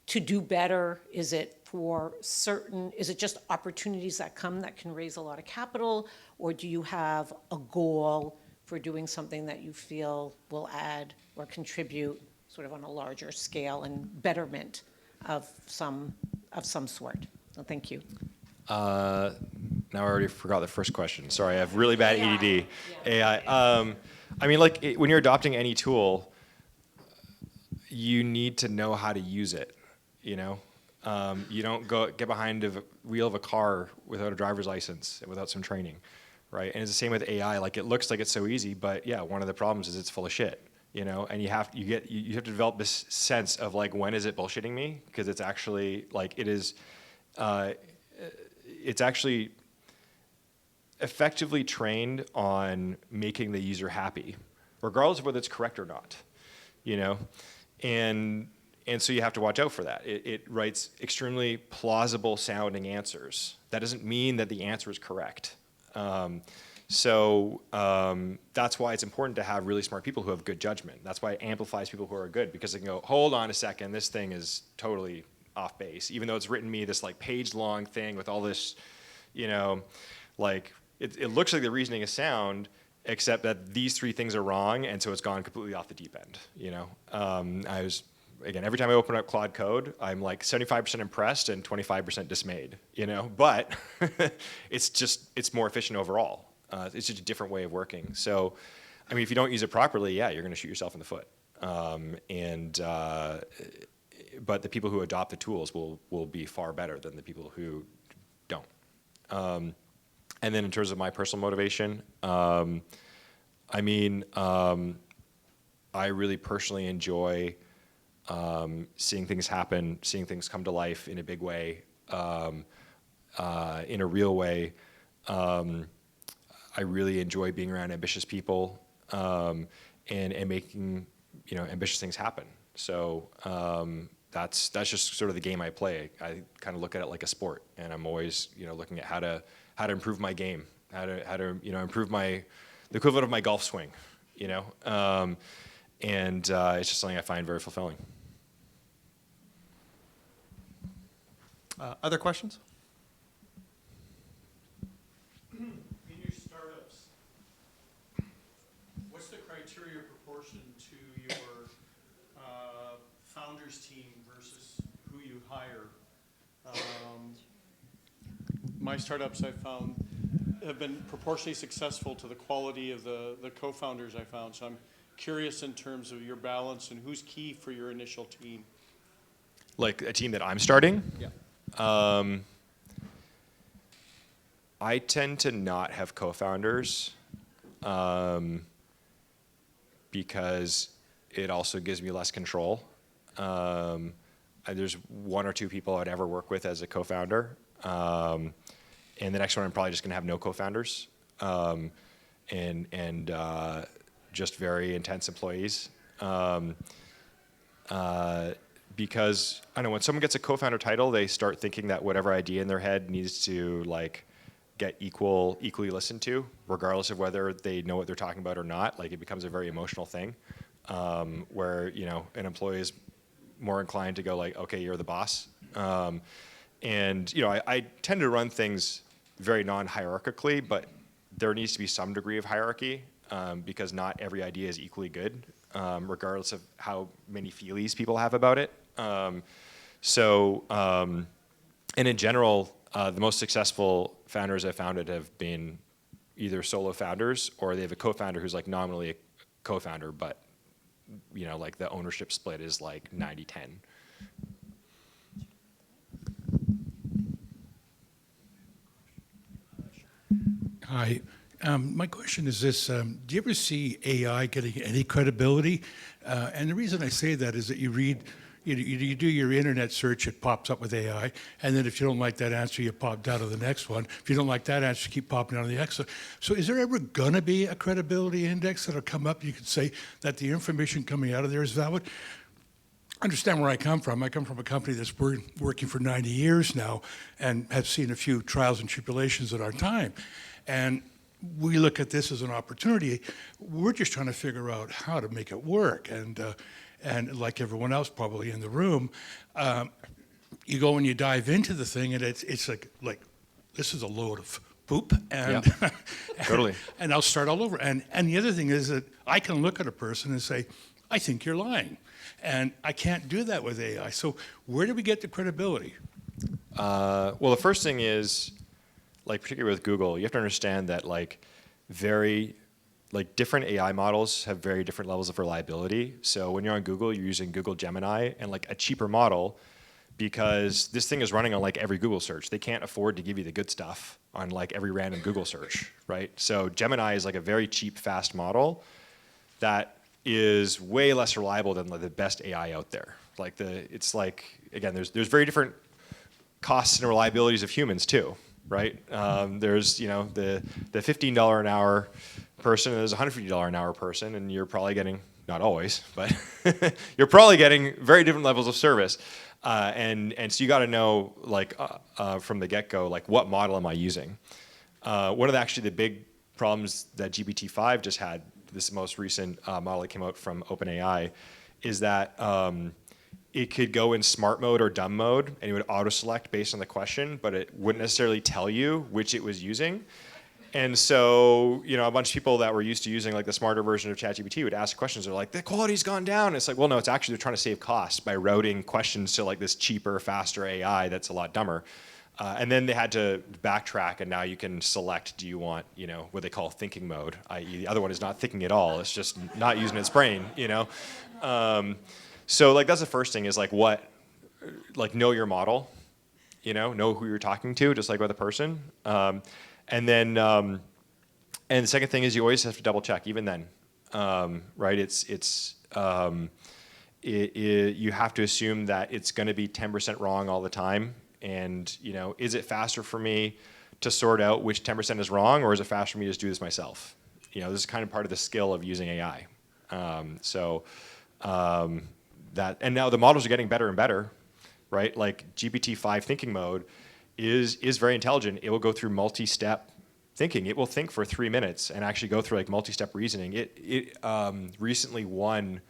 to do better? Is it for certain, is it just opportunities that come that can raise a lot of capital? Or do you have a goal for doing something that you feel will add or contribute sort of on a larger scale and betterment of some sort? So thank you. Now I already forgot the first question. Sorry, I have really bad ADD. AI. I mean, like when you're adopting any tool, you need to know how to use it. You know, you don't get behind the wheel of a car without a driver's license and without some training, right? And it's the same with AI. Like it looks like it's so easy, but yeah, one of the problems is it's full of shit. You know, and you have to develop this sense of like, when is it bullshitting me? Because it's actually like it is. It's actually effectively trained on making the user happy, regardless of whether it's correct or not, you know? And so you have to watch out for that. It writes extremely plausible sounding answers. That doesn't mean that the answer is correct. So that's why it's important to have really smart people who have good judgment. That's why it amplifies people who are good, because they can go, hold on a second, this thing is totally off base, even though it's written me this like page-long thing with all this, you know, like it looks like the reasoning is sound, except that these three things are wrong, and so it's gone completely off the deep end. You know, again, every time I open up Claude Code, I'm like 75% impressed and 25% dismayed. You know, but it's more efficient overall. It's just a different way of working. So, I mean, if you don't use it properly, yeah, you're going to shoot yourself in the foot. But the people who adopt the tools will be far better than the people who don't. And then in terms of my personal motivation, I mean, I really personally enjoy seeing things happen, seeing things come to life in a big way, in a real way. I really enjoy being around ambitious people and making, you know, ambitious things happen. So that's just sort of the game I play. I kind of look at it like a sport, and I'm always, you know, looking at how to improve my game, how to you know, improve the equivalent of my golf swing, you know, and it's just something I find very fulfilling. Other questions? In your startups, what's the criteria proportion to your founders team versus who you hire? My startups I've found have been proportionally successful to the quality of the co-founders I found. So I'm curious in terms of your balance and who's key for your initial team. Like a team that I'm starting? Yeah. I tend to not have co-founders because it also gives me less control. There's one or two people I'd ever work with as a co-founder. And the next one I'm probably just going to have no co-founders and just very intense employees. Because I know when someone gets a co-founder title, they start thinking that whatever idea in their head needs to like get equally listened to, regardless of whether they know what they're talking about or not. Like it becomes a very emotional thing, where, you know, an employee is more inclined to go like, okay, you're the boss. And you know, I tend to run things very non-hierarchically, but there needs to be some degree of hierarchy, because not every idea is equally good, regardless of how many feelies people have about it. And in general, the most successful founders I've founded have been either solo founders or they have a co-founder who's like nominally a co-founder, but you know, like the ownership split is like 90-10. Hi. My question is this. Do you ever see AI getting any credibility? And the reason I say that is that you do your internet search, it pops up with AI, and then if you don't like that answer, you pop down to the next one. If you don't like that answer, you keep popping down to the next. So is there ever going to be a credibility index that'll come up? You could say that the information coming out of there is valid? Understand where I come from. I come from a company that's been working for 90 years now and have seen a few trials and tribulations at our time. And we look at this as an opportunity. We're just trying to figure out how to make it work. And like everyone else probably in the room, you go and you dive into the thing, and it's like this is a load of poop, and Yeah, totally. and I'll start all over. And the other thing is that I can look at a person and say, I think you're lying, and I can't do that with AI. So where do we get the credibility? Well, the first thing is, like particularly with Google, you have to understand that different AI models have very different levels of reliability. So when you're on Google, you're using Google Gemini and like a cheaper model, because this thing is running on like every Google search. They can't afford to give you the good stuff on like every random Google search, right? So Gemini is like a very cheap, fast model that is way less reliable than like the best AI out there. It's like, again, there's very different costs and reliabilities of humans too, right? There's the $15 an hour person, and there's a $150 an hour person, and you're probably getting, not always, but you're probably getting very different levels of service. And so you got to know from the get-go, like what model am I using? One of the big problems that GPT-5 just had, this most recent model that came out from OpenAI, is that it could go in smart mode or dumb mode, and it would auto-select based on the question, but it wouldn't necessarily tell you which it was using. And so, a bunch of people that were used to using like the smarter version of ChatGPT would ask questions. They're like, the quality's gone down. And it's like, well, no, it's actually they're trying to save costs by routing questions to like this cheaper, faster AI that's a lot dumber. And then they had to backtrack, and now you can select, do you want, what they call thinking mode, i.e. the other one is not thinking at all. It's just not using its brain, So like that's the first thing is know your model, know who you're talking to, just like with a person. And then, and the second thing is you always have to double check, even then, right? You have to assume that it's going to be 10% wrong all the time. And, is it faster for me to sort out which 10% is wrong, or is it faster for me to just do this myself? This is kind of part of the skill of using AI. And now the models are getting better and better, right? Like GPT-5 thinking mode is very intelligent. It will go through multi-step thinking. It will think for 3 minutes and actually go through like multi-step reasoning. It recently won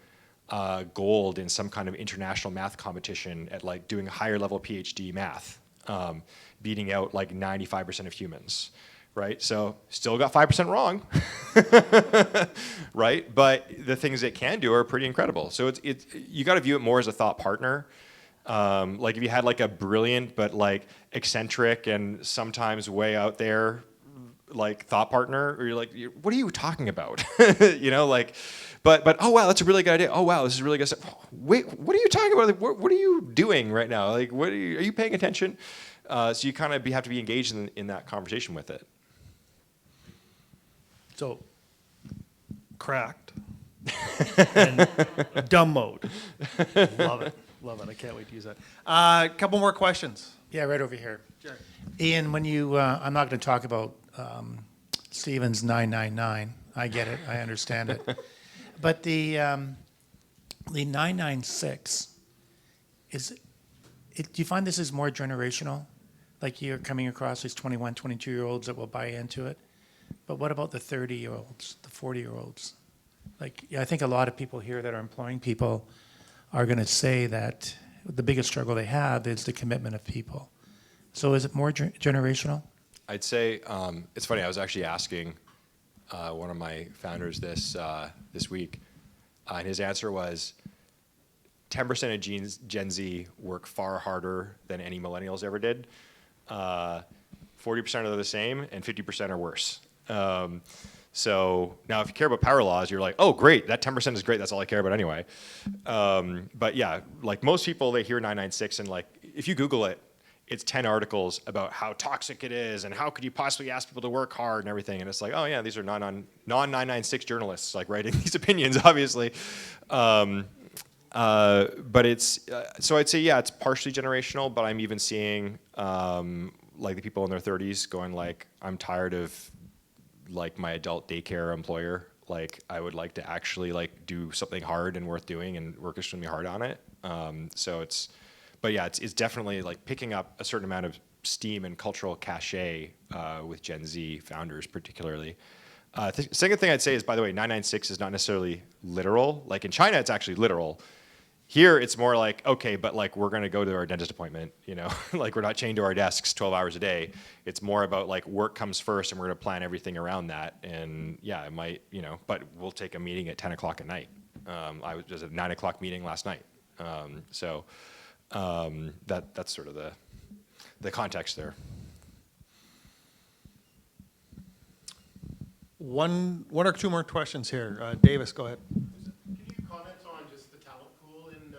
gold in some kind of international math competition at like doing higher level PhD math, beating out like 95% of humans, right? So still got 5% wrong, right? But the things it can do are pretty incredible. So you got to view it more as a thought partner. Like if you had like a brilliant but like eccentric and sometimes way out there like thought partner, or you're like, what are you talking about? But oh wow, that's a really good idea. Oh wow, this is really good stuff. Wait, what are you talking about? Like, what are you doing right now? Like, are you paying attention? So you kind of have to be engaged in that conversation with it. So, cracked. And dumb mode. Love it. I can't wait to use that. A couple more questions. Yeah, right over here. Sure. Ian, when you, I'm not going to talk about Stevens 999. I get it. I understand it. But the 996, do you find this is more generational? Like you're coming across these 21, 22-year-olds that will buy into it? But what about the 30-year-olds, the 40-year-olds? Like, I think a lot of people here that are employing people are going to say that the biggest struggle they have is the commitment of people. So is it more generational? I'd say it's funny. I was actually asking one of my founders this week, and his answer was 10% of Gen Z work far harder than any millennials ever did. 40% are the same, and 50% are worse. So now if you care about power laws, you're like, oh, great, that 10% is great. That's all I care about anyway. But yeah, like most people, they hear 996, and like if you Google it, it's 10 articles about how toxic it is and how could you possibly ask people to work hard and everything. And it's like, oh yeah, these are non-996 journalists like writing these opinions, obviously. But it's, so I'd say, yeah, it's partially generational, but I'm even seeing like the people in their 30s going like, I'm tired of like my adult daycare employer. Like I would like to actually like do something hard and worth doing and work extremely hard on it. So it's, but yeah, it's definitely like picking up a certain amount of steam and cultural cachet with Gen Z founders, particularly. Second thing I'd say is, by the way, 996 is not necessarily literal. Like in China, it's actually literal. Here, it's more like, okay, but like we're going to go to our dentist appointment, you know, like we're not chained to our desks 12 hours a day. It's more about like work comes first, and we're going to plan everything around that. And yeah, it might, you know, but we'll take a meeting at 10 o'clock at night. I was just at a 9 o'clock meeting last night. That's sort of the context there. One or two more questions here. Davis, go ahead. Can you comment on just the talent pool in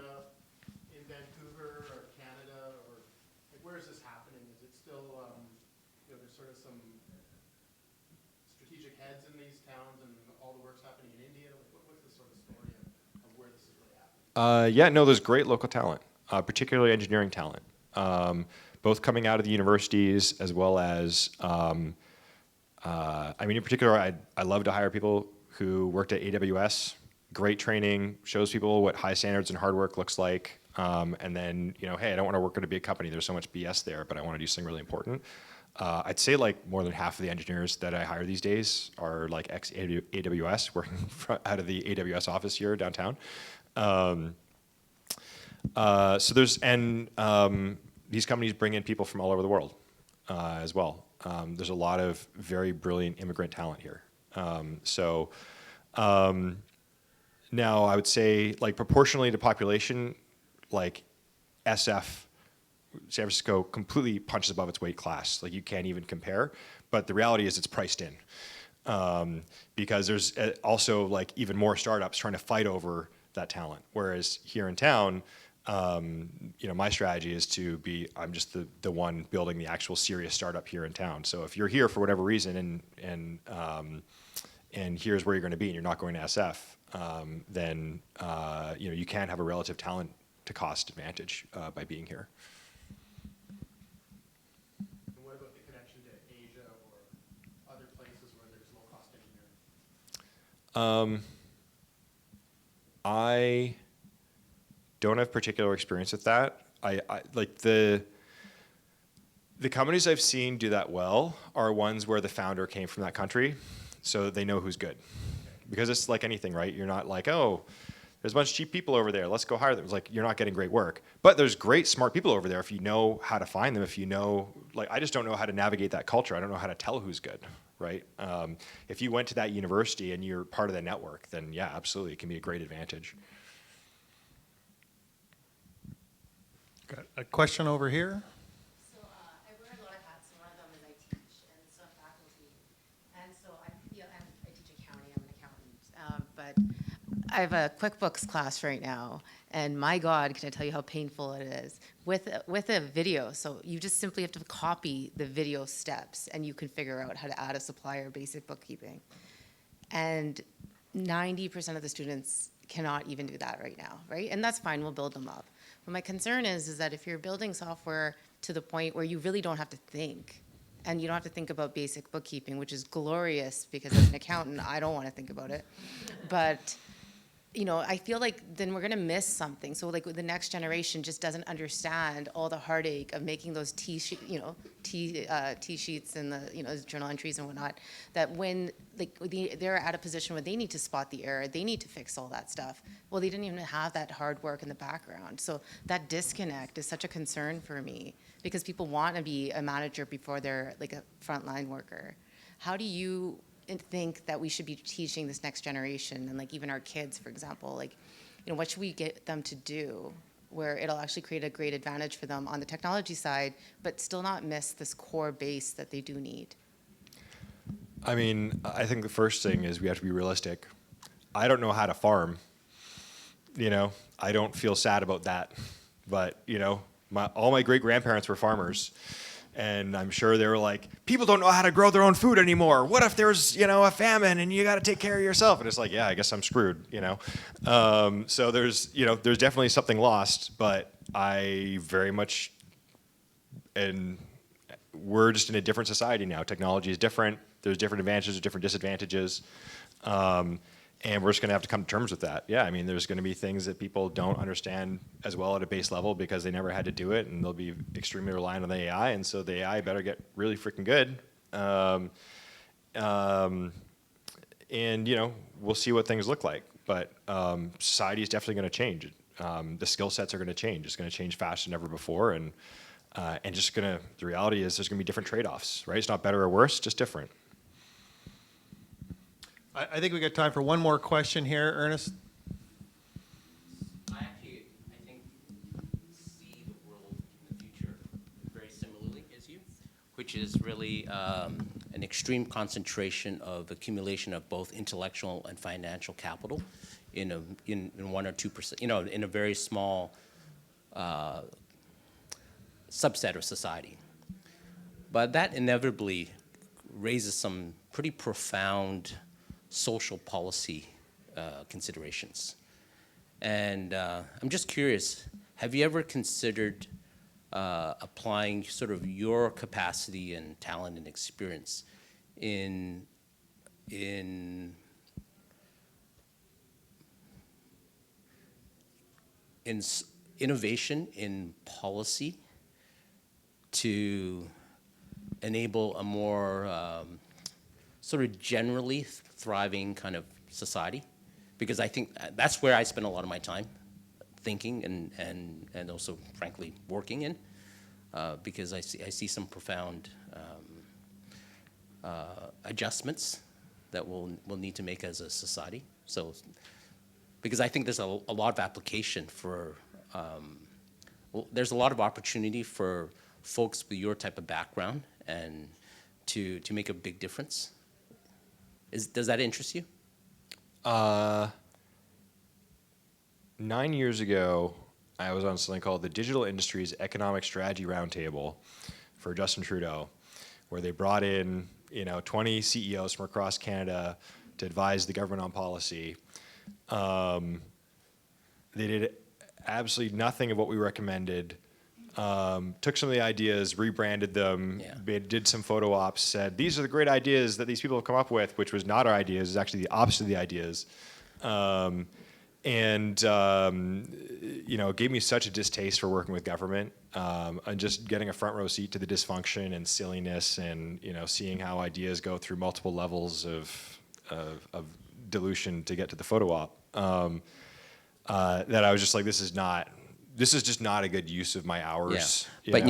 Vancouver or Canada, or like where is this happening? Is it still, you know, there's sort of some strategic heads in these towns, and all the work's happening in India? Like, what's the sort of story of where this is really happening? Yeah, no, there's great local talent, particularly engineering talent, both coming out of the universities as well as, I mean, in particular, I love to hire people who worked at AWS. Great training, shows people what high standards and hard work looks like. And then, you know, hey, I don't want to work at a big company. There's so much BS there, but I want to do something really important. I'd say like more than half of the engineers that I hire these days are like ex-AWS, working out of the AWS office here downtown. So there's, and these companies bring in people from all over the world as well. There's a lot of very brilliant immigrant talent here. Now I would say like proportionally to population, like SF, San Francisco completely punches above its weight class. Like you can't even compare, but the reality is it's priced in. Because there's also like even more startups trying to fight over that talent. Whereas here in town, you know, my strategy is to be, I'm just the one building the actual serious startup here in town. So if you're here for whatever reason and here's where you're going to be and you're not going to SF, then, you know, you can have a relative talent to cost advantage by being here. And what about the connection to Asia or other places where there's low-cost engineering? I don't have particular experience with that. I like the companies I've seen do that well are ones where the founder came from that country, so they know who's good. Because it's like anything, right? You're not like, oh, there's a bunch of cheap people over there, let's go hire them. It's like you're not getting great work. But there's great, smart people over there if you know how to find them, if you know, like I just don't know how to navigate that culture. I don't know how to tell who's good, right? If you went to that university and you're part of the network, then yeah, absolutely, it can be a great advantage. Got a question over here. So I wear a lot of hats, and one of them is I teach, and so I'm faculty. And so I teach accounting, I'm an accountant. But I have a QuickBooks class right now, and my God, can I tell you how painful it is with a video. So you just simply have to copy the video steps, and you can figure out how to add a supplier, basic bookkeeping. And 90% of the students cannot even do that right now, right? And that's fine, we'll build them up. But my concern is that if you're building software to the point where you really don't have to think, and you don't have to think about basic bookkeeping, which is glorious because as an accountant, I don't want to think about it. But you know, I feel like then we're going to miss something. So like the next generation just doesn't understand all the heartache of making those T sheets and the, you know, journal entries and whatnot, that when like they're at a position where they need to spot the error, they need to fix all that stuff. Well, they didn't even have that hard work in the background. So that disconnect is such a concern for me because people want to be a manager before they're like a frontline worker. How do you think that we should be teaching this next generation and like even our kids, for example, like, you know, what should we get them to do where it'll actually create a great advantage for them on the technology side, but still not miss this core base that they do need? I mean, I think the first thing is we have to be realistic. I don't know how to farm. You know, I don't feel sad about that. But, you know, all my great-grandparents were farmers. And I'm sure they were like, people don't know how to grow their own food anymore. What if there's, you know, a famine and you got to take care of yourself? And it's like, yeah, I guess I'm screwed, you know. So there's, you know, there's definitely something lost, but I very much, and we're just in a different society now. Technology is different. There's different advantages, different disadvantages. And we're just going to have to come to terms with that. Yeah, I mean, there's going to be things that people don't understand as well at a base level because they never had to do it, and they'll be extremely reliant on the AI, and so the AI better get really freaking good. And, you know, we'll see what things look like. But society is definitely going to change. The skill sets are going to change. It's going to change faster than ever before, and just going to, the reality is there's going to be different trade-offs, right? It's not better or worse, just different. I think we got time for one more question here, Ernest. I think, see the world in the future very similarly as you, which is really an extreme concentration of accumulation of both intellectual and financial capital in 1 or 2%, you know, in a very small subset of society. But that inevitably raises some pretty profound social policy considerations. And I'm just curious, have you ever considered applying sort of your capacity and talent and experience in innovation in policy to enable a more sort of generally thriving kind of society? Because I think that's where I spend a lot of my time thinking and also, frankly, working in, because I see some profound adjustments that we'll need to make as a society. So, because I think there's a lot of application for, there's a lot of opportunity for folks with your type of background and to make a big difference. Does that interest you? 9 years ago, I was on something called the Digital Industries Economic Strategy Roundtable for Justin Trudeau, where they brought in 20 CEOs from across Canada to advise the government on policy. They did absolutely nothing of what we recommended. Took some of the ideas, rebranded them, did some photo ops, said, these are the great ideas that these people have come up with, which was not our ideas, it was actually the opposite of the ideas. It gave me such a distaste for working with government, and just getting a front row seat to the dysfunction and silliness and, seeing how ideas go through multiple levels of dilution to get to the photo op. That I was just like, this is just not a good use of my hours. Yeah. But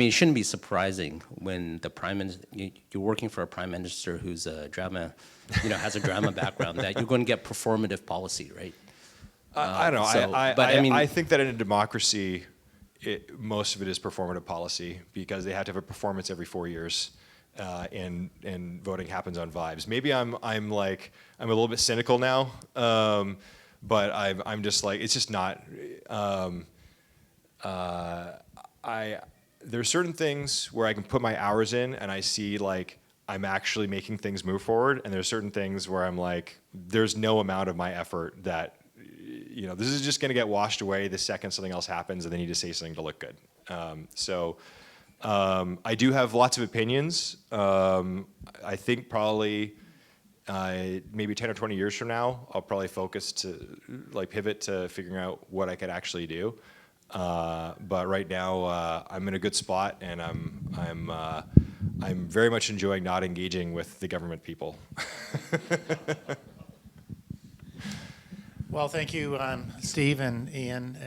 it shouldn't be surprising when the prime minister, you're working for a prime minister who's a drama, has a drama background, that you're going to get performative policy, right? I don't know. So, I think that in a democracy, most of it is performative policy because they have to have a performance every 4 years, and voting happens on vibes. Maybe I'm a little bit cynical now. But I'm just like, it's just not. There's certain things where I can put my hours in and I see like I'm actually making things move forward, and there's certain things where I'm like, there's no amount of my effort that, this is just going to get washed away the second something else happens and they need to say something to look good. I do have lots of opinions. I think probably. Maybe 10 or 20 years from now, I'll probably focus to pivot to figuring out what I could actually do. But right now, I'm in a good spot, and I'm very much enjoying not engaging with the government people. Well, thank you, Steve and Ian.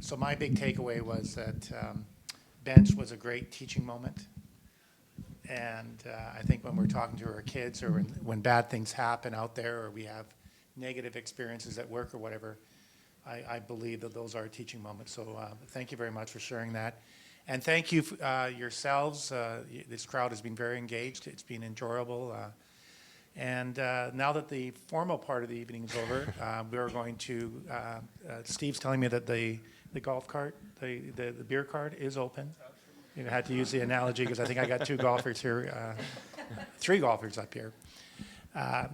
So my big takeaway was that Bench was a great teaching moment. And I think when we're talking to our kids, or when bad things happen out there, or we have negative experiences at work or whatever, I believe that those are teaching moments. So thank you very much for sharing that. And thank you yourselves. This crowd has been very engaged. It's been enjoyable. And now that the formal part of the evening is over, we're going to, Steve's telling me that the golf cart, the beer cart is open. I had to use the analogy because I think I got 2 golfers here, 3 golfers up here.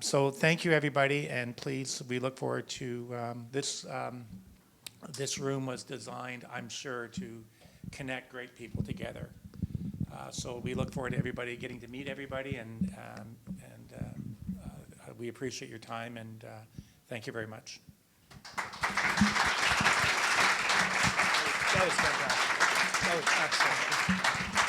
So thank you, everybody, and please, we look forward to this. This room was designed, I'm sure, to connect great people together. So we look forward to everybody getting to meet everybody, and we appreciate your time, and thank you very much. That was fantastic. That was excellent.